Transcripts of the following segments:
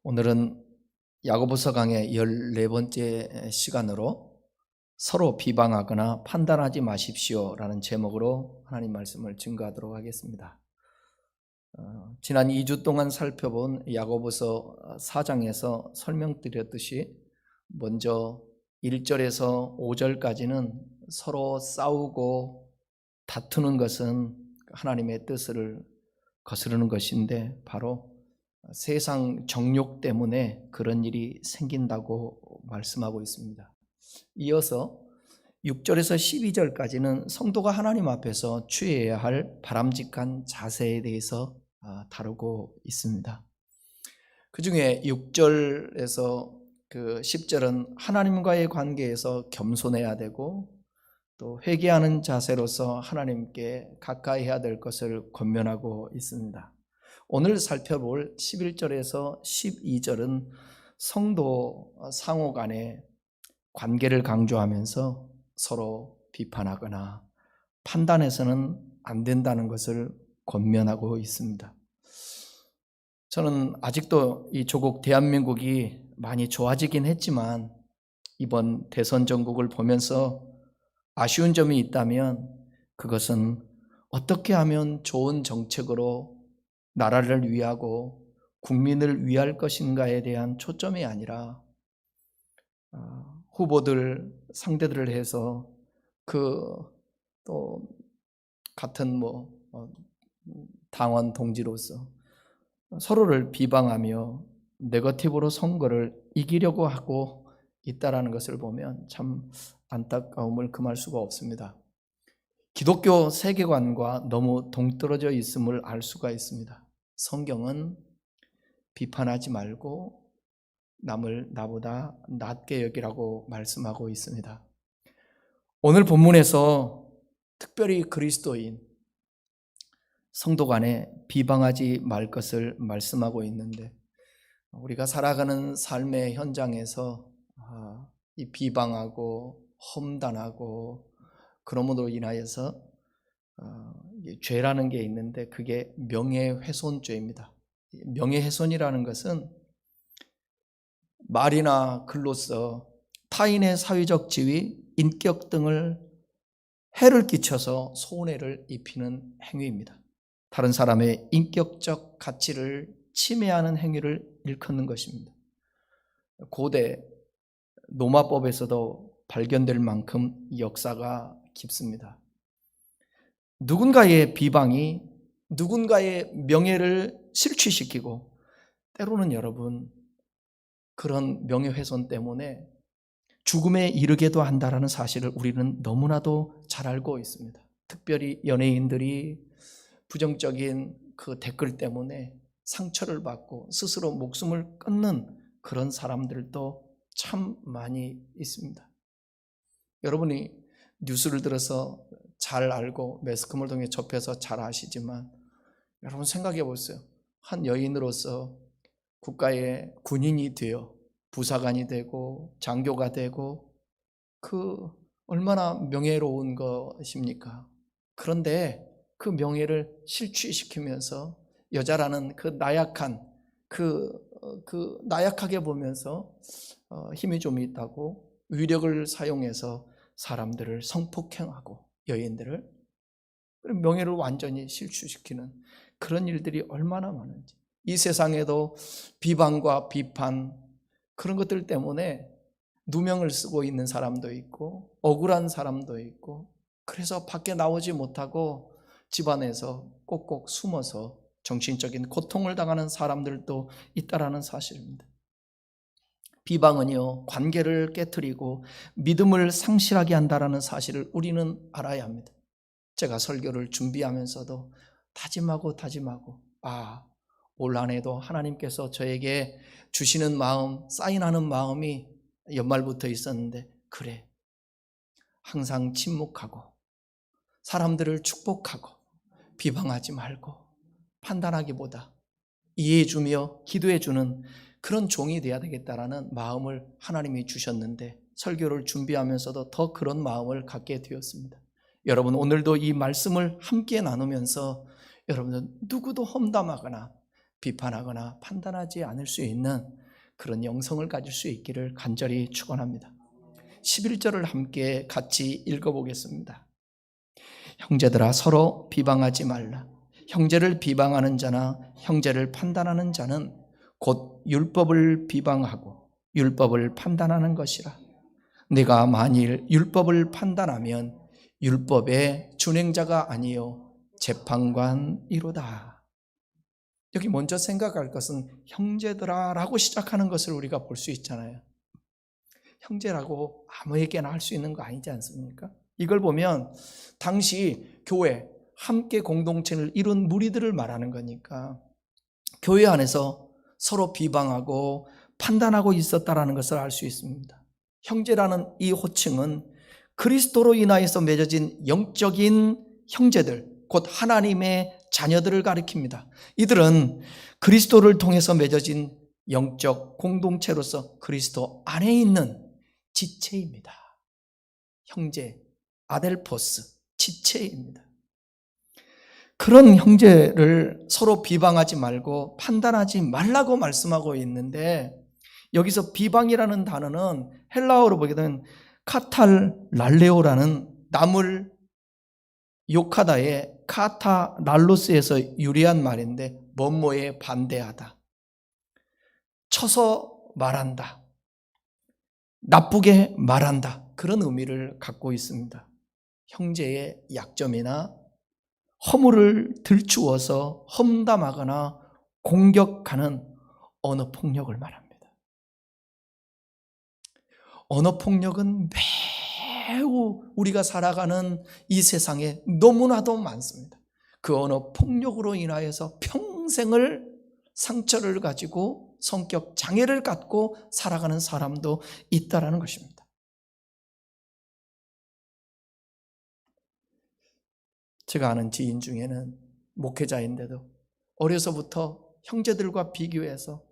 오늘은 야고보서 강의 14번째 시간으로 서로 비방하거나 판단하지 마십시오 라는 제목으로 하나님 말씀을 증거하도록 하겠습니다. 지난 2주 동안 살펴본 야고보서 4장에서 설명드렸듯이 먼저 1절에서 5절까지는 서로 싸우고 다투는 것은 하나님의 뜻을 거스르는 것인데 바로 세상 정욕 때문에 그런 일이 생긴다고 말씀하고 있습니다. 이어서 6절에서 12절까지는 성도가 하나님 앞에서 취해야 할 바람직한 자세에 대해서 다루고 있습니다. 그 중에 6절에서 10절은 하나님과의 관계에서 겸손해야 되고 또 회개하는 자세로서 하나님께 가까이 해야 될 것을 권면하고 있습니다. 오늘 살펴볼 11절에서 12절은 성도 상호 간의 관계를 강조하면서 서로 비판하거나 판단해서는 안 된다는 것을 권면하고 있습니다. 저는 아직도 이 조국 대한민국이 많이 좋아지긴 했지만 이번 대선 전국을 보면서 아쉬운 점이 있다면 그것은 어떻게 하면 좋은 정책으로 나라를 위하고 국민을 위할 것인가에 대한 초점이 아니라 후보들 상대들을 해서 또 같은 당원 동지로서 서로를 비방하며 네거티브로 선거를 이기려고 하고 있다라는 것을 보면 참 안타까움을 금할 수가 없습니다. 기독교 세계관과 너무 동떨어져 있음을 알 수가 있습니다. 성경은 비판하지 말고 남을 나보다 낮게 여기라고 말씀하고 있습니다. 오늘 본문에서 특별히 그리스도인 성도 간에 비방하지 말 것을 말씀하고 있는데 우리가 살아가는 삶의 현장에서 이 비방하고 험담하고 그러므로 인하여서 죄라는 게 있는데 그게 명예훼손죄입니다. 명예훼손이라는 것은 말이나 글로써 타인의 사회적 지위, 인격 등을 해를 끼쳐서 손해를 입히는 행위입니다. 다른 사람의 인격적 가치를 침해하는 행위를 일컫는 것입니다. 고대 로마법에서도 발견될 만큼 역사가 깊습니다. 누군가의 비방이 누군가의 명예를 실추시키고 때로는 여러분 그런 명예훼손 때문에 죽음에 이르게도 한다라는 사실을 우리는 너무나도 잘 알고 있습니다. 특별히 연예인들이 부정적인 그 댓글 때문에 상처를 받고 스스로 목숨을 끊는 그런 사람들도 참 많이 있습니다. 여러분이 뉴스를 들어서 잘 알고 매스컴을 통해 접해서 잘 아시지만 여러분 생각해 보세요. 한 여인으로서 국가의 군인이 되어 부사관이 되고 장교가 되고 그 얼마나 명예로운 것입니까? 그런데 그 명예를 실추시키면서 여자라는 그 나약한 나약하게 보면서 힘이 좀 있다고 위력을 사용해서 사람들을 성폭행하고 여인들을 명예를 완전히 실추시키는 그런 일들이 얼마나 많은지 이 세상에도 비방과 비판 그런 것들 때문에 누명을 쓰고 있는 사람도 있고 억울한 사람도 있고 그래서 밖에 나오지 못하고 집안에서 꼭꼭 숨어서 정신적인 고통을 당하는 사람들도 있다라는 사실입니다. 비방은요 관계를 깨트리고 믿음을 상실하게 한다라는 사실을 우리는 알아야 합니다. 제가 설교를 준비하면서도 다짐하고 올 한 해도 하나님께서 저에게 주시는 마음, 사인하는 마음이 연말부터 있었는데 그래 항상 침묵하고 사람들을 축복하고 비방하지 말고 판단하기보다 이해해주며 기도해주는 그런 종이 되어야 되겠다라는 마음을 하나님이 주셨는데 설교를 준비하면서도 더 그런 마음을 갖게 되었습니다. 여러분 오늘도 이 말씀을 함께 나누면서 여러분은 누구도 험담하거나 비판하거나 판단하지 않을 수 있는 그런 영성을 가질 수 있기를 간절히 축원합니다. 11절을 함께 같이 읽어보겠습니다. 형제들아 서로 비방하지 말라. 형제를 비방하는 자나 형제를 판단하는 자는 곧 율법을 비방하고 율법을 판단하는 것이라. 네가 만일 율법을 판단하면 율법의 준행자가 아니요 재판관이로다. 여기 먼저 생각할 것은 형제들아 라고 시작하는 것을 우리가 볼 수 있잖아요. 형제라고 아무에게나 할 수 있는 거 아니지 않습니까? 이걸 보면 당시 교회 함께 공동체를 이룬 무리들을 말하는 거니까 교회 안에서 서로 비방하고 판단하고 있었다라는 것을 알 수 있습니다. 형제라는 이 호칭은 그리스도로 인하여서 맺어진 영적인 형제들, 곧 하나님의 자녀들을 가리킵니다. 이들은 그리스도를 통해서 맺어진 영적 공동체로서 그리스도 안에 있는 지체입니다. 형제, 아델포스, 지체입니다. 그런 형제를 서로 비방하지 말고 판단하지 말라고 말씀하고 있는데, 여기서 비방이라는 단어는 헬라어로 보게 되면 카탈랄레오라는 남을 욕하다의 카타랄로스에서 유래한 말인데, 뭐뭐에 반대하다, 쳐서 말한다, 나쁘게 말한다, 그런 의미를 갖고 있습니다. 형제의 약점이나 허물을 들추어서 험담하거나 공격하는 언어폭력을 말합니다. 언어폭력은 매우 우리가 살아가는 이 세상에 너무나도 많습니다. 그 언어폭력으로 인하여서 평생을 상처를 가지고 성격 장애를 갖고 살아가는 사람도 있다라는 것입니다. 제가 아는 지인 중에는 목회자인데도 어려서부터 형제들과 비교해서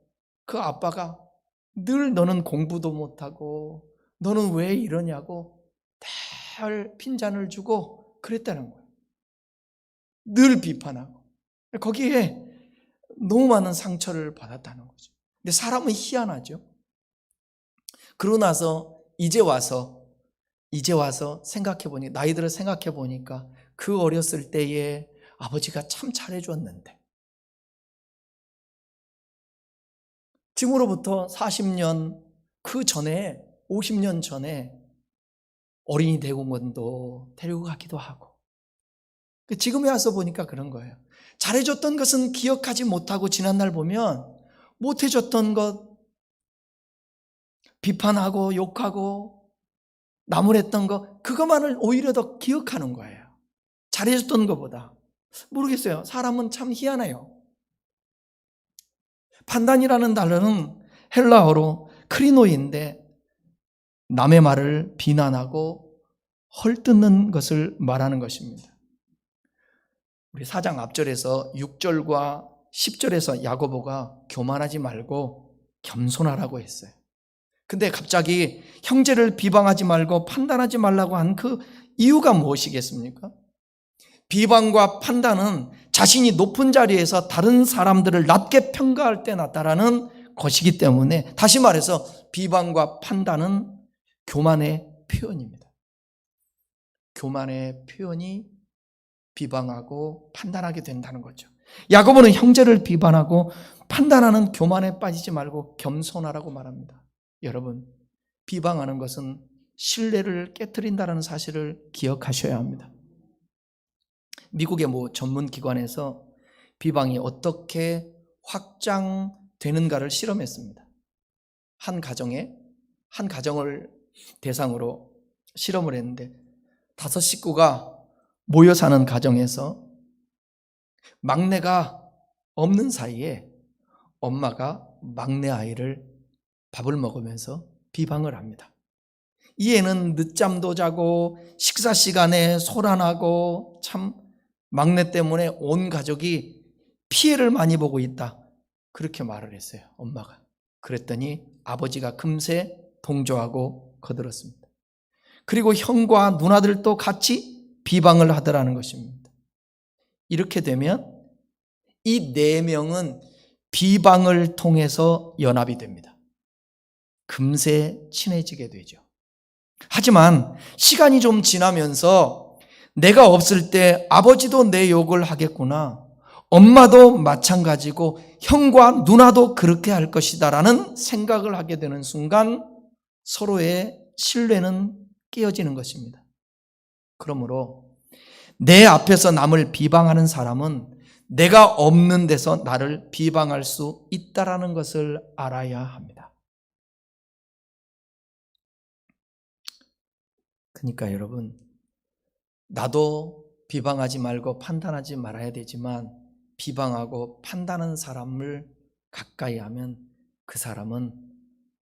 그 아빠가 늘 너는 공부도 못하고 너는 왜 이러냐고 늘 핀잔을 주고 그랬다는 거예요. 늘 비판하고 거기에 너무 많은 상처를 받았다는 거죠. 근데 사람은 희한하죠. 그러고 나서 이제 와서 생각해보니, 나이들을 생각해보니까 그 어렸을 때에 아버지가 참 잘해줬는데, 지금으로부터 40년 그 전에 50년 전에 어린이 대공원도 데리고 가기도 하고, 지금에 와서 보니까 그런 거예요. 잘해줬던 것은 기억하지 못하고 지난날 보면 못해줬던 것 비판하고 욕하고 나무랬던 것, 그것만을 오히려 더 기억하는 거예요. 잘해줬던 것보다. 모르겠어요. 사람은 참 희한해요. 판단이라는 단어는 헬라어로 크리노인데 남의 말을 비난하고 헐뜯는 것을 말하는 것입니다. 우리 4장 앞절에서 6절과 10절에서 야고보가 교만하지 말고 겸손하라고 했어요. 근데 갑자기 형제를 비방하지 말고 판단하지 말라고 한 그 이유가 무엇이겠습니까? 비방과 판단은 자신이 높은 자리에서 다른 사람들을 낮게 평가할 때 나타나는 것이기 때문에, 다시 말해서 비방과 판단은 교만의 표현입니다. 교만의 표현이 비방하고 판단하게 된다는 거죠. 야고보는 형제를 비판하고 판단하는 교만에 빠지지 말고 겸손하라고 말합니다. 여러분, 비방하는 것은 신뢰를 깨트린다는 사실을 기억하셔야 합니다. 미국의 전문기관에서 비방이 어떻게 확장되는가를 실험했습니다. 한 가정을 대상으로 실험을 했는데 5 식구가 모여 사는 가정에서 막내가 없는 사이에 엄마가 막내 아이를 밥을 먹으면서 비방을 합니다. 이 애는 늦잠도 자고 식사 시간에 소란하고 참 막내 때문에 온 가족이 피해를 많이 보고 있다, 그렇게 말을 했어요, 엄마가. 그랬더니 아버지가 금세 동조하고 거들었습니다. 그리고 형과 누나들도 같이 비방을 하더라는 것입니다. 이렇게 되면 이 4명은 비방을 통해서 연합이 됩니다. 금세 친해지게 되죠. 하지만 시간이 좀 지나면서 내가 없을 때 아버지도 내 욕을 하겠구나, 엄마도 마찬가지고 형과 누나도 그렇게 할 것이다 라는 생각을 하게 되는 순간 서로의 신뢰는 깨어지는 것입니다. 그러므로 내 앞에서 남을 비방하는 사람은 내가 없는 데서 나를 비방할 수 있다라는 것을 알아야 합니다. 그러니까 여러분, 나도 비방하지 말고 판단하지 말아야 되지만 비방하고 판단하는 사람을 가까이 하면 그 사람은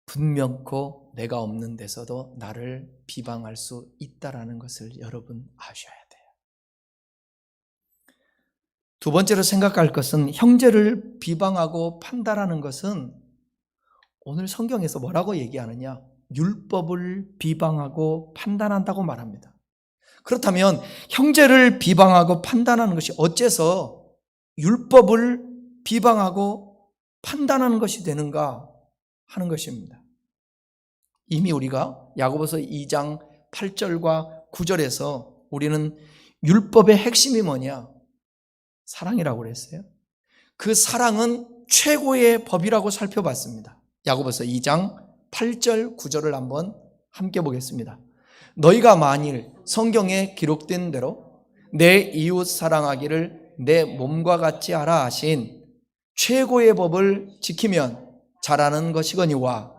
분명코 내가 없는 데서도 나를 비방할 수 있다라는 것을 여러분 아셔야 돼요. 두 번째로 생각할 것은 형제를 비방하고 판단하는 것은 오늘 성경에서 뭐라고 얘기하느냐? 율법을 비방하고 판단한다고 말합니다. 그렇다면 형제를 비방하고 판단하는 것이 어째서 율법을 비방하고 판단하는 것이 되는가 하는 것입니다. 이미 우리가 야고보서 2장 8절과 9절에서 우리는 율법의 핵심이 뭐냐? 사랑이라고 그랬어요. 그 사랑은 최고의 법이라고 살펴봤습니다. 야고보서 2장 8절 9절을 한번 함께 보겠습니다. 너희가 만일 성경에 기록된 대로 내 이웃 사랑하기를 내 몸과 같이 하라 하신 최고의 법을 지키면 잘하는 것이거니와,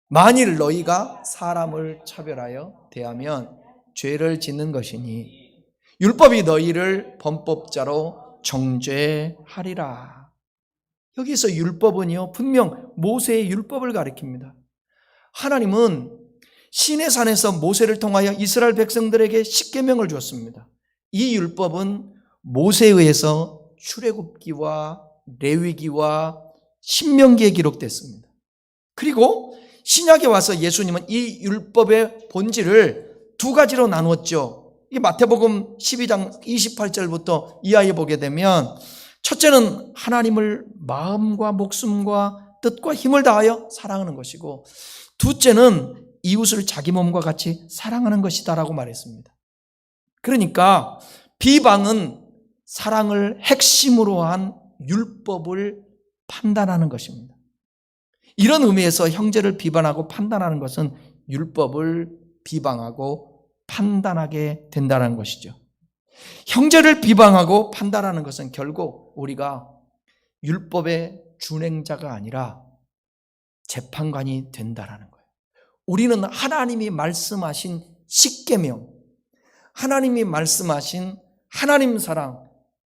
만일 너희가 사람을 차별하여 대하면 죄를 짓는 것이니 율법이 너희를 범법자로 정죄하리라. 여기서 율법은요, 분명 모세의 율법을 가리킵니다. 하나님은 시내산에서 모세를 통하여 이스라엘 백성들에게 십계명을 주었습니다. 이 율법은 모세에 의해서 출애굽기와 레위기와 신명기에 기록됐습니다. 그리고 신약에 와서 예수님은 이 율법의 본질을 두 가지로 나누었죠. 이 마태복음 12장 28절부터 이하에 보게 되면, 첫째는 하나님을 마음과 목숨과 뜻과 힘을 다하여 사랑하는 것이고, 둘째는 이웃을 자기 몸과 같이 사랑하는 것이다라고 말했습니다. 그러니까 비방은 사랑을 핵심으로 한 율법을 판단하는 것입니다. 이런 의미에서 형제를 비방하고 판단하는 것은 율법을 비방하고 판단하게 된다는 것이죠. 형제를 비방하고 판단하는 것은 결국 우리가 율법의 준행자가 아니라 재판관이 된다는 거예요. 우리는 하나님이 말씀하신 십계명, 하나님이 말씀하신 하나님 사랑,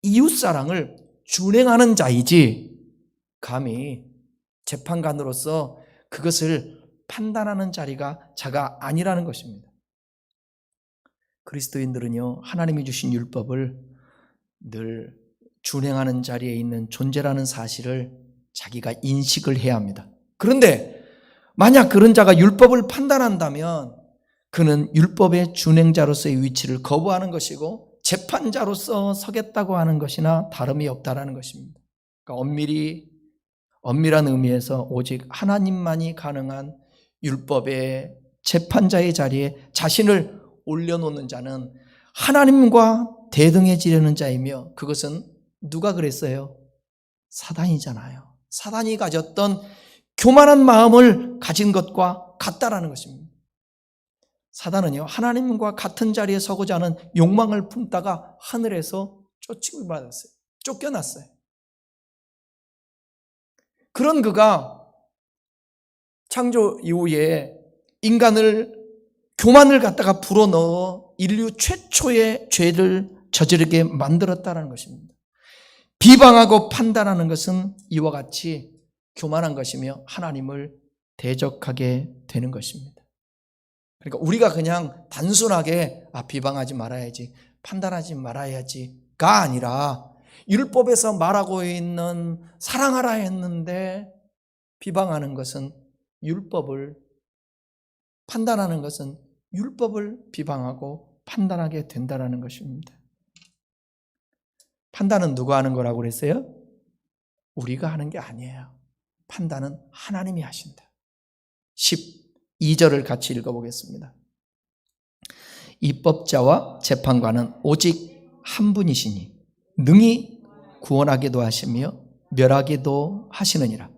이웃 사랑을 준행하는 자이지 감히 재판관으로서 그것을 판단하는 자가 아니라는 것입니다. 그리스도인들은요, 하나님이 주신 율법을 늘 준행하는 자리에 있는 존재라는 사실을 자기가 인식을 해야 합니다. 그런데 만약 그런 자가 율법을 판단한다면 그는 율법의 준행자로서의 위치를 거부하는 것이고 재판자로서 서겠다고 하는 것이나 다름이 없다라는 것입니다. 그러니까 엄밀한 의미에서 오직 하나님만이 가능한 율법의 재판자의 자리에 자신을 올려놓는 자는 하나님과 대등해지려는 자이며, 그것은 누가 그랬어요? 사단이잖아요. 사단이 가졌던 교만한 마음을 가진 것과 같다라는 것입니다. 사단은요, 하나님과 같은 자리에 서고자 하는 욕망을 품다가 하늘에서 쫓겨받았어요. 쫓겨났어요. 그런 그가 창조 이후에 인간을 교만을 갖다가 불어넣어 인류 최초의 죄를 저지르게 만들었다는 것입니다. 비방하고 판단하는 것은 이와 같이 교만한 것이며 하나님을 대적하게 되는 것입니다. 그러니까 우리가 그냥 단순하게 비방하지 말아야지, 판단하지 말아야지가 아니라 율법에서 말하고 있는 사랑하라 했는데 비방하는 것은 율법을, 판단하는 것은 율법을 비방하고 판단하게 된다는 것입니다. 판단은 누가 하는 거라고 그랬어요? 우리가 하는 게 아니에요. 판단은 하나님이 하신다. 12절을 같이 읽어보겠습니다. 입법자와 재판관은 오직 한 분이시니 능히 구원하기도 하시며 멸하기도 하시느니라.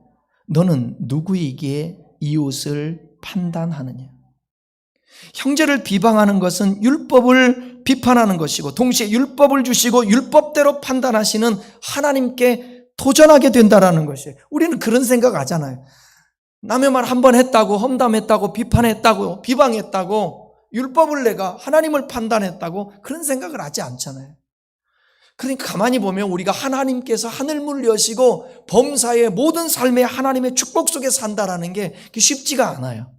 너는 누구이기에 이웃을 판단하느냐? 형제를 비방하는 것은 율법을 비판하는 것이고 동시에 율법을 주시고 율법대로 판단하시는 하나님께 도전하게 된다는 것이에요. 우리는 그런 생각 하잖아요. 남의 말 한 번 했다고 험담했다고 비판했다고 비방했다고 율법을 내가 하나님을 판단했다고 그런 생각을 하지 않잖아요. 그러니까 가만히 보면 우리가 하나님께서 하늘문을 여시고 범사의 모든 삶의 하나님의 축복 속에 산다라는 게 쉽지가 않아요.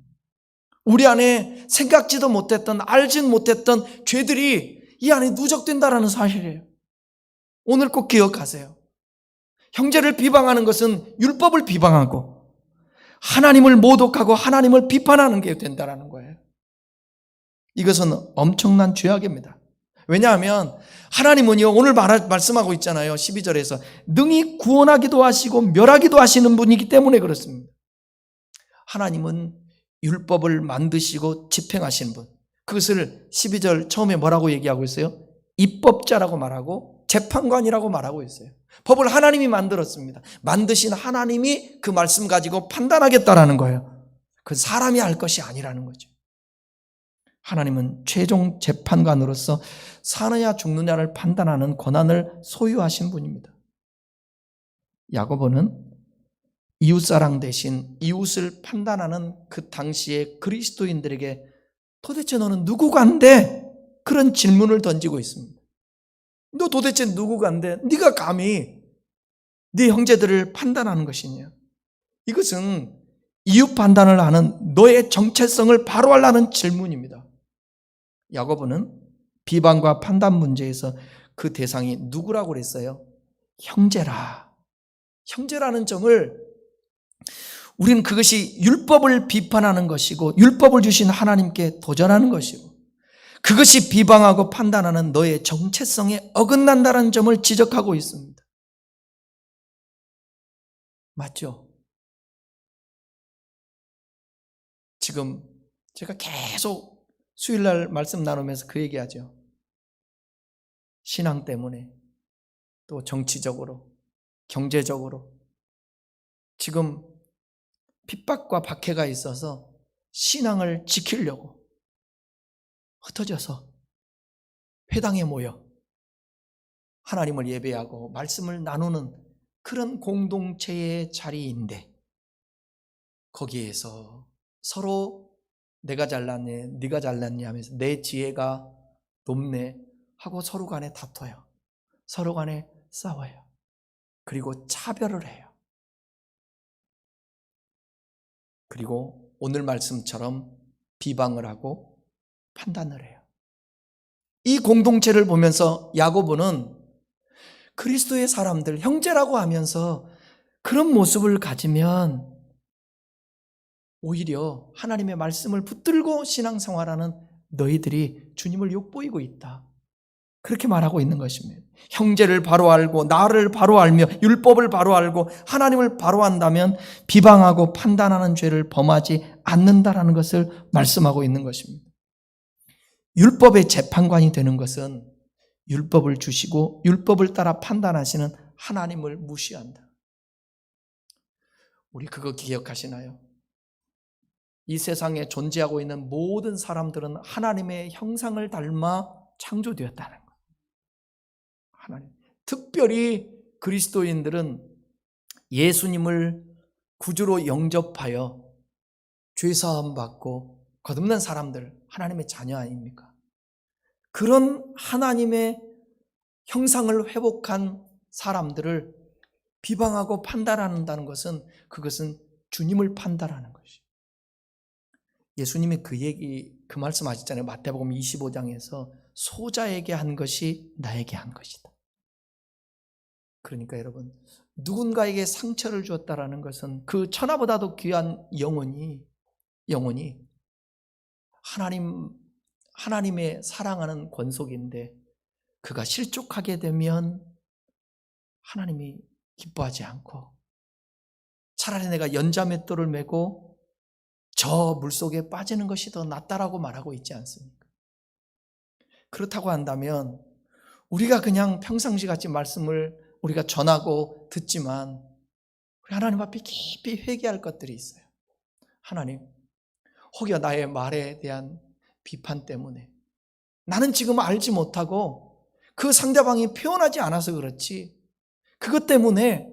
우리 안에 생각지도 못했던 알지도 못했던 죄들이 이 안에 누적된다라는 사실이에요. 오늘 꼭 기억하세요. 형제를 비방하는 것은 율법을 비방하고 하나님을 모독하고 하나님을 비판하는 게 된다라는 거예요. 이것은 엄청난 죄악입니다. 왜냐하면 하나님은요, 오늘 말씀하고 있잖아요. 12절에서 능히 구원하기도 하시고 멸하기도 하시는 분이기 때문에 그렇습니다. 하나님은 율법을 만드시고 집행하시는 분. 그것을 12절 처음에 뭐라고 얘기하고 있어요? 입법자라고 말하고 재판관이라고 말하고 있어요. 법을 하나님이 만들었습니다. 만드신 하나님이 그 말씀 가지고 판단하겠다라는 거예요. 그 사람이 할 것이 아니라는 거죠. 하나님은 최종 재판관으로서 사느냐 죽느냐를 판단하는 권한을 소유하신 분입니다. 야고보는 이웃사랑 대신 이웃을 판단하는 그 당시의 그리스도인들에게 도대체 너는 누구 간데? 그런 질문을 던지고 있습니다. 너 도대체 누구 간데? 네가 감히 네 형제들을 판단하는 것이냐? 이것은 이웃 판단을 하는 너의 정체성을 바로 하려는 질문입니다. 야고보는 비방과 판단 문제에서 그 대상이 누구라고 그랬어요? 형제라. 형제라는 점을 우리는 그것이 율법을 비판하는 것이고 율법을 주신 하나님께 도전하는 것이고 그것이 비방하고 판단하는 너의 정체성에 어긋난다는 점을 지적하고 있습니다. 맞죠? 지금 제가 계속 수요일날 말씀 나누면서 그 얘기하죠. 신앙 때문에 또 정치적으로 경제적으로 지금 핍박과 박해가 있어서 신앙을 지키려고 흩어져서 회당에 모여 하나님을 예배하고 말씀을 나누는 그런 공동체의 자리인데 거기에서 서로 내가 잘났네, 네가 잘났냐 하면서 내 지혜가 높네 하고 서로 간에 다퉈요. 서로 간에 싸워요. 그리고 차별을 해요. 그리고 오늘 말씀처럼 비방을 하고 판단을 해요. 이 공동체를 보면서 야고보는 그리스도의 사람들, 형제라고 하면서 그런 모습을 가지면 오히려 하나님의 말씀을 붙들고 신앙생활하는 너희들이 주님을 욕보이고 있다. 그렇게 말하고 있는 것입니다. 형제를 바로 알고 나를 바로 알며 율법을 바로 알고 하나님을 바로 안다면 비방하고 판단하는 죄를 범하지 않는다라는 것을 말씀하고 있는 것입니다. 율법의 재판관이 되는 것은 율법을 주시고 율법을 따라 판단하시는 하나님을 무시한다. 우리 그거 기억하시나요? 이 세상에 존재하고 있는 모든 사람들은 하나님의 형상을 닮아 창조되었다는 거예요. 하나님. 특별히 그리스도인들은 예수님을 구주로 영접하여 죄사함 받고 거듭난 사람들, 하나님의 자녀 아닙니까? 그런 하나님의 형상을 회복한 사람들을 비방하고 판단한다는 것은 그것은 주님을 판단하는 것이에요. 예수님이 그 말씀 하셨잖아요. 마태복음 25장에서 소자에게 한 것이 나에게 한 것이다. 그러니까 여러분, 누군가에게 상처를 주었다라는 것은 그 천하보다도 귀한 영혼이 하나님의 사랑하는 권속인데 그가 실족하게 되면 하나님이 기뻐하지 않고 차라리 내가 연자맷돌을 메고 저 물속에 빠지는 것이 더 낫다라고 말하고 있지 않습니까? 그렇다고 한다면 우리가 그냥 평상시 같이 말씀을 우리가 전하고 듣지만 우리 하나님 앞에 깊이 회개할 것들이 있어요. 하나님, 혹여 나의 말에 대한 비판 때문에 나는 지금 알지 못하고 그 상대방이 표현하지 않아서 그렇지 그것 때문에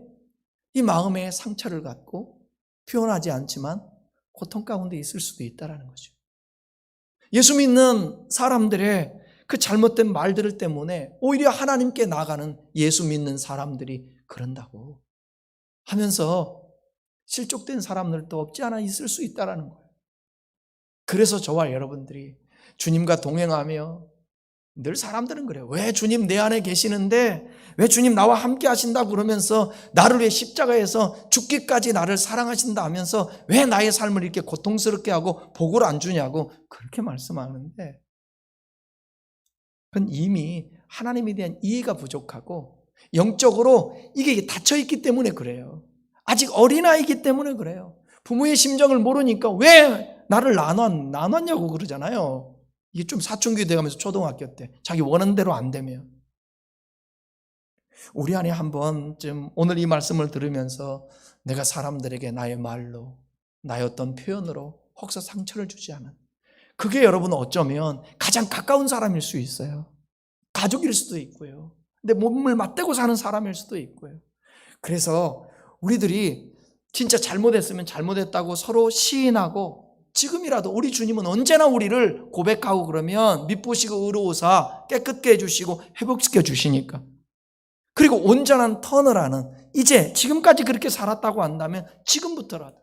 이 마음에 상처를 갖고 표현하지 않지만 고통 가운데 있을 수도 있다는 거죠. 예수 믿는 사람들의 그 잘못된 말들 때문에 오히려 하나님께 나가는 예수 믿는 사람들이 그런다고 하면서 실족된 사람들도 없지 않아 있을 수 있다는 거예요. 그래서 저와 여러분들이 주님과 동행하며 늘 사람들은 그래요. 왜 주님 내 안에 계시는데 왜 주님 나와 함께 하신다 그러면서 나를 위해 십자가에서 죽기까지 나를 사랑하신다 하면서 왜 나의 삶을 이렇게 고통스럽게 하고 복을 안 주냐고 그렇게 말씀하는데 그건 이미 하나님에 대한 이해가 부족하고 영적으로 이게 닫혀있기 때문에 그래요. 아직 어린아이이기 때문에 그래요. 부모의 심정을 모르니까 왜 나를 나눴냐고 그러잖아요. 이게 좀 사춘기 돼가면서 초등학교 때 자기 원하는 대로 안 되면 우리 안에 한 번쯤 오늘 이 말씀을 들으면서 내가 사람들에게 나의 말로 나의 어떤 표현으로 혹시 상처를 주지 않은 그게 여러분 어쩌면 가장 가까운 사람일 수 있어요. 가족일 수도 있고요. 근데 몸을 맞대고 사는 사람일 수도 있고요. 그래서 우리들이 진짜 잘못했으면 잘못했다고 서로 시인하고 지금이라도 우리 주님은 언제나 우리를 고백하고 그러면 미쁘시고 의로우사 깨끗게 해주시고 회복시켜 주시니까 그리고 온전한 턴을 하는 이제 지금까지 그렇게 살았다고 한다면 지금부터라도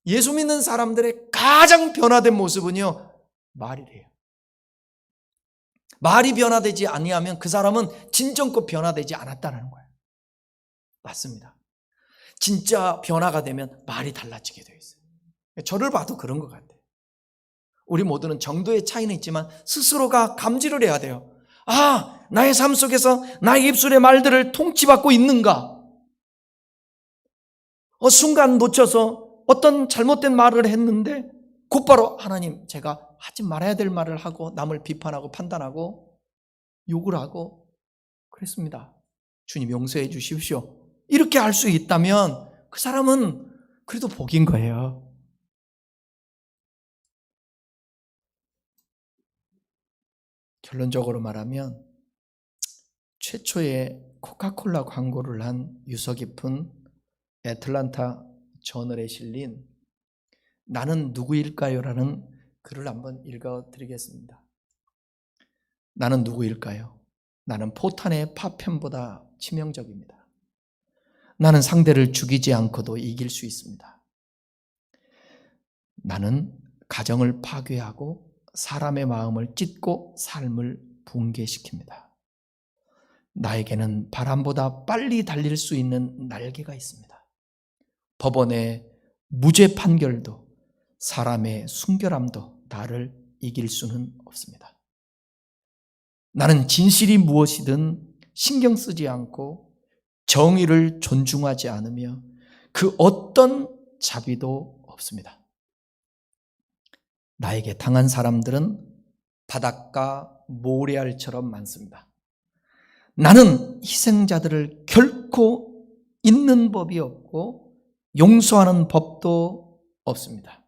예수 믿는 사람들의 가장 변화된 모습은요 말이래요. 말이 변화되지 아니하면 그 사람은 진정껏 변화되지 않았다는 거예요. 맞습니다. 진짜 변화가 되면 말이 달라지게 되어 있어요. 저를 봐도 그런 것 같아요. 우리 모두는 정도의 차이는 있지만 스스로가 감지를 해야 돼요. 아, 나의 삶 속에서 나의 입술의 말들을 통치받고 있는가? 순간 놓쳐서 어떤 잘못된 말을 했는데 곧바로 하나님 제가 하지 말아야 될 말을 하고 남을 비판하고 판단하고 욕을 하고 그랬습니다. 주님 용서해 주십시오. 이렇게 할 수 있다면 그 사람은 그래도 복인 거예요. 결론적으로 말하면 최초의 코카콜라 광고를 한 유서 깊은 애틀란타 저널에 실린 나는 누구일까요? 라는 글을 한번 읽어드리겠습니다. 나는 누구일까요? 나는 포탄의 파편보다 치명적입니다. 나는 상대를 죽이지 않고도 이길 수 있습니다. 나는 가정을 파괴하고 사람의 마음을 찢고 삶을 붕괴시킵니다. 나에게는 바람보다 빨리 달릴 수 있는 날개가 있습니다. 법원의 무죄 판결도 사람의 순결함도 나를 이길 수는 없습니다. 나는 진실이 무엇이든 신경 쓰지 않고 정의를 존중하지 않으며 그 어떤 자비도 없습니다. 나에게 당한 사람들은 바닷가 모래알처럼 많습니다. 나는 희생자들을 결코 잊는 법이 없고 용서하는 법도 없습니다.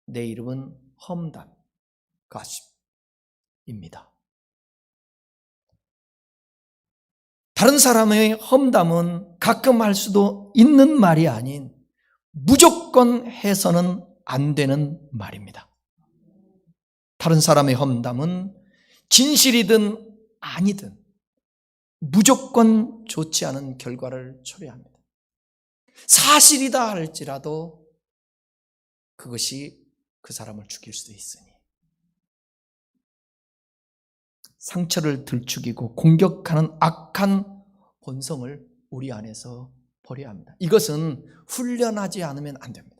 내 이름은 험담, 가십입니다. 다른 사람의 험담은 가끔 할 수도 있는 말이 아닌 무조건 해서는 안 되는 말입니다. 다른 사람의 험담은 진실이든 아니든 무조건 좋지 않은 결과를 초래합니다. 사실이다 할지라도 그것이 그 사람을 죽일 수도 있으니 상처를 들추기고 공격하는 악한 본성을 우리 안에서 버려야 합니다. 이것은 훈련하지 않으면 안 됩니다.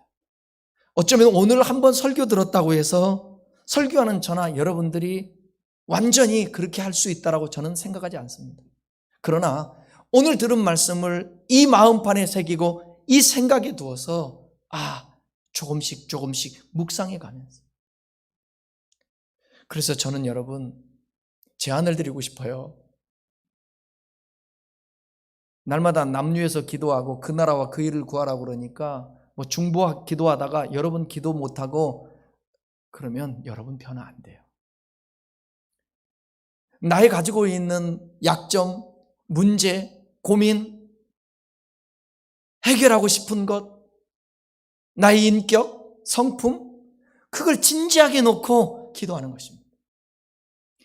어쩌면 오늘 한번 설교 들었다고 해서 설교하는 저나 여러분들이 완전히 그렇게 할 수 있다고 저는 생각하지 않습니다. 그러나 오늘 들은 말씀을 이 마음판에 새기고 이 생각에 두어서 조금씩 묵상해 가면서. 그래서 저는 여러분 제안을 드리고 싶어요. 날마다 남유에서 기도하고 그 나라와 그 일을 구하라고 그러니까 중보 기도하다가 여러분 기도 못하고 그러면 여러분 변화 안 돼요. 나의 가지고 있는 약점, 문제, 고민, 해결하고 싶은 것, 나의 인격, 성품, 그걸 진지하게 놓고 기도하는 것입니다.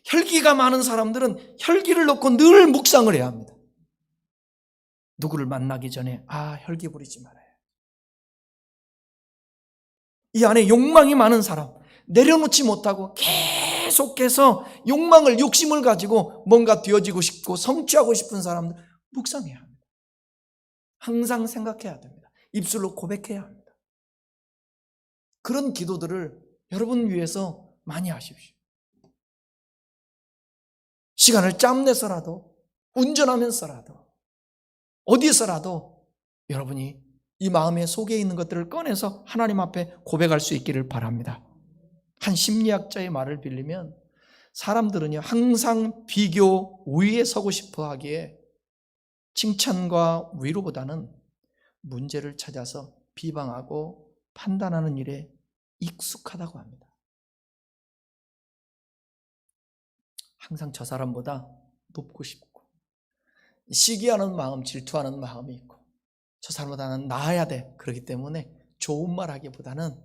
혈기가 많은 사람들은 혈기를 놓고 늘 묵상을 해야 합니다. 누구를 만나기 전에 혈기 부리지 말아요. 이 안에 욕망이 많은 사람, 내려놓지 못하고 계속해서 욕심을 가지고 뭔가 되어지고 싶고 성취하고 싶은 사람들 묵상해야 합니다. 항상 생각해야 됩니다. 입술로 고백해야 합니다. 그런 기도들을 여러분 위해서 많이 하십시오. 시간을 짬내서라도, 운전하면서라도, 어디서라도 여러분이 이 마음의 속에 있는 것들을 꺼내서 하나님 앞에 고백할 수 있기를 바랍니다. 한 심리학자의 말을 빌리면 사람들은요 항상 비교 우위에 서고 싶어 하기에 칭찬과 위로보다는 문제를 찾아서 비방하고 판단하는 일에 익숙하다고 합니다. 항상 저 사람보다 높고 싶고 시기하는 마음, 질투하는 마음이 있고 저 사람보다는 나아야 돼. 그렇기 때문에 좋은 말 하기보다는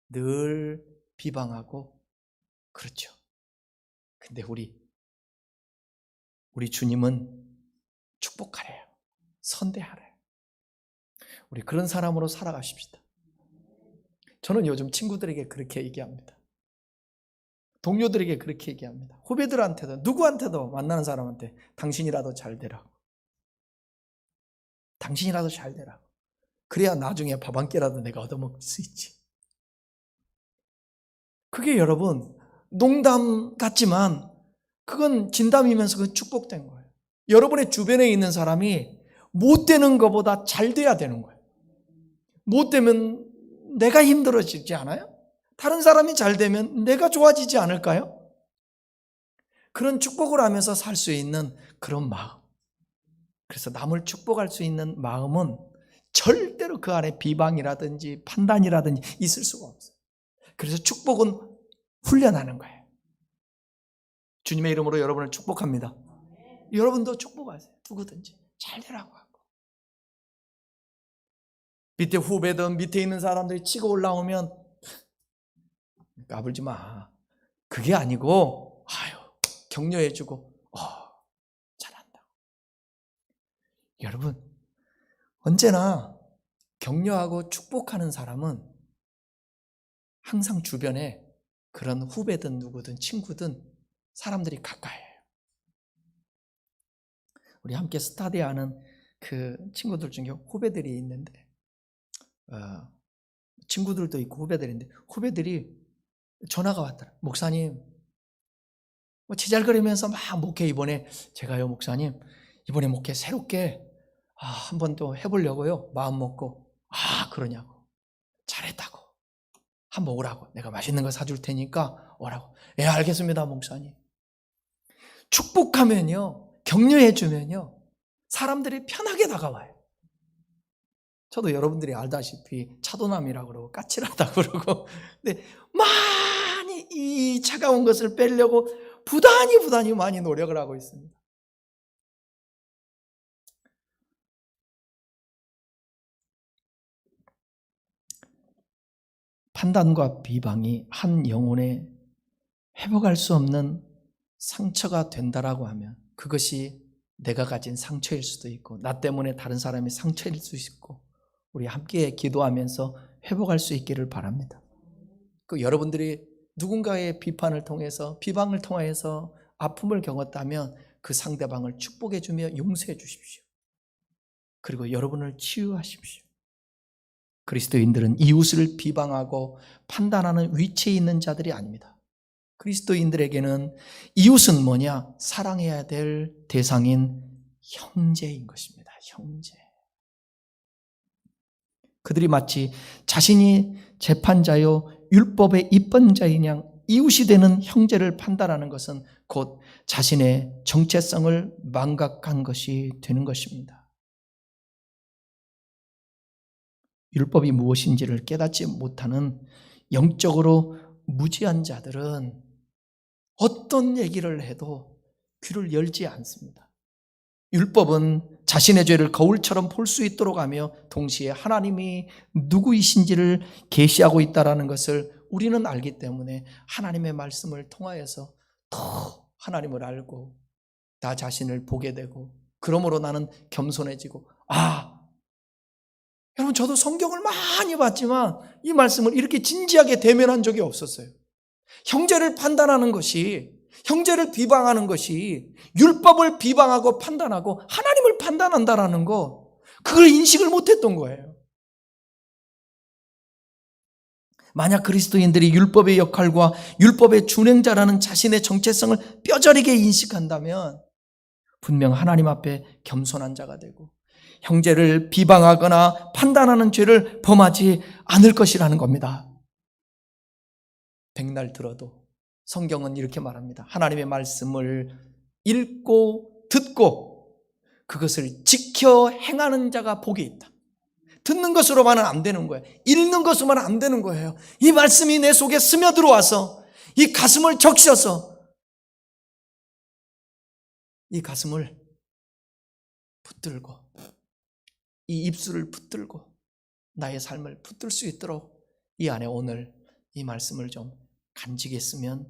늘 비방하고 그렇죠. 근데 우리 주님은 축복하래요. 선대하래요. 우리 그런 사람으로 살아가십시다. 저는 요즘 친구들에게 그렇게 얘기합니다. 동료들에게 그렇게 얘기합니다. 후배들한테도 누구한테도 만나는 사람한테 당신이라도 잘 되라고. 당신이라도 잘 되라고. 그래야 나중에 밥 한 끼라도 내가 얻어먹을 수 있지. 그게 여러분 농담 같지만 그건 진담이면서 그건 축복된 거예요. 여러분의 주변에 있는 사람이 못 되는 것보다 잘 돼야 되는 거예요. 못 되면 내가 힘들어지지 않아요? 다른 사람이 잘 되면 내가 좋아지지 않을까요? 그런 축복을 하면서 살 수 있는 그런 마음. 그래서 남을 축복할 수 있는 마음은 절대로 그 안에 비방이라든지 판단이라든지 있을 수가 없어요. 그래서 축복은 훈련하는 거예요. 주님의 이름으로 여러분을 축복합니다. 여러분도 축복하세요. 누구든지 잘 되라고 하고. 밑에 후배든 밑에 있는 사람들이 치고 올라오면 까불지 마. 그게 아니고 격려해주고 잘한다고. 여러분 언제나 격려하고 축복하는 사람은 항상 주변에 그런 후배든 누구든 친구든 사람들이 가까이해요. 우리 함께 스타디하는 그 친구들 중에 후배들이 있는데 친구들도 있고 후배들인데 후배들이 전화가 왔더라. 목사님 지잘거리면서 막 목회 이번에 제가요 목사님 이번에 목회 새롭게 한 번 또 해보려고요 마음 먹고 그러냐고. 잘했다고. 한번 오라고. 내가 맛있는 거 사줄 테니까 오라고. 예 알겠습니다 목사님. 축복하면요 격려해주면요 사람들이 편하게 다가와요. 저도 여러분들이 알다시피 차도남이라고 그러고 까칠하다고 그러고 근데 많이 이 차가운 것을 빼려고 부단히 많이 노력을 하고 있습니다. 판단과 비방이 한 영혼에 회복할 수 없는 상처가 된다라고 하면 그것이 내가 가진 상처일 수도 있고 나 때문에 다른 사람이 상처일 수 있고 우리 함께 기도하면서 회복할 수 있기를 바랍니다. 여러분들이 누군가의 비판을 통해서 비방을 통해서 아픔을 겪었다면 그 상대방을 축복해 주며 용서해 주십시오. 그리고 여러분을 치유하십시오. 그리스도인들은 이웃을 비방하고 판단하는 위치에 있는 자들이 아닙니다. 그리스도인들에게는 이웃은 뭐냐? 사랑해야 될 대상인 형제인 것입니다. 형제. 그들이 마치 자신이 재판자요 율법의 입번자인 양 이웃이 되는 형제를 판단하는 것은 곧 자신의 정체성을 망각한 것이 되는 것입니다. 율법이 무엇인지를 깨닫지 못하는 영적으로 무지한 자들은 어떤 얘기를 해도 귀를 열지 않습니다. 율법은 자신의 죄를 거울처럼 볼 수 있도록 하며 동시에 하나님이 누구이신지를 계시하고 있다는 것을 우리는 알기 때문에 하나님의 말씀을 통하여서 더 하나님을 알고 나 자신을 보게 되고, 그러므로 나는 겸손해지고, 여러분, 저도 성경을 많이 봤지만 이 말씀을 이렇게 진지하게 대면한 적이 없었어요. 형제를 판단하는 것이, 형제를 비방하는 것이 율법을 비방하고 판단하고 하나님을 판단한다라는 거, 그걸 인식을 못했던 거예요. 만약 그리스도인들이 율법의 역할과 율법의 준행자라는 자신의 정체성을 뼈저리게 인식한다면 분명 하나님 앞에 겸손한 자가 되고 형제를 비방하거나 판단하는 죄를 범하지 않을 것이라는 겁니다. 백날 들어도 성경은 이렇게 말합니다. 하나님의 말씀을 읽고 듣고 그것을 지켜 행하는 자가 복이 있다. 듣는 것으로만은 안 되는 거예요. 읽는 것으로만은 안 되는 거예요. 이 말씀이 내 속에 스며들어와서 이 가슴을 적셔서 이 가슴을 붙들고 이 입술을 붙들고 나의 삶을 붙들 수 있도록 이 안에 오늘 이 말씀을 좀 간직했으면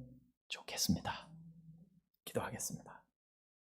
좋겠습니다. 기도하겠습니다.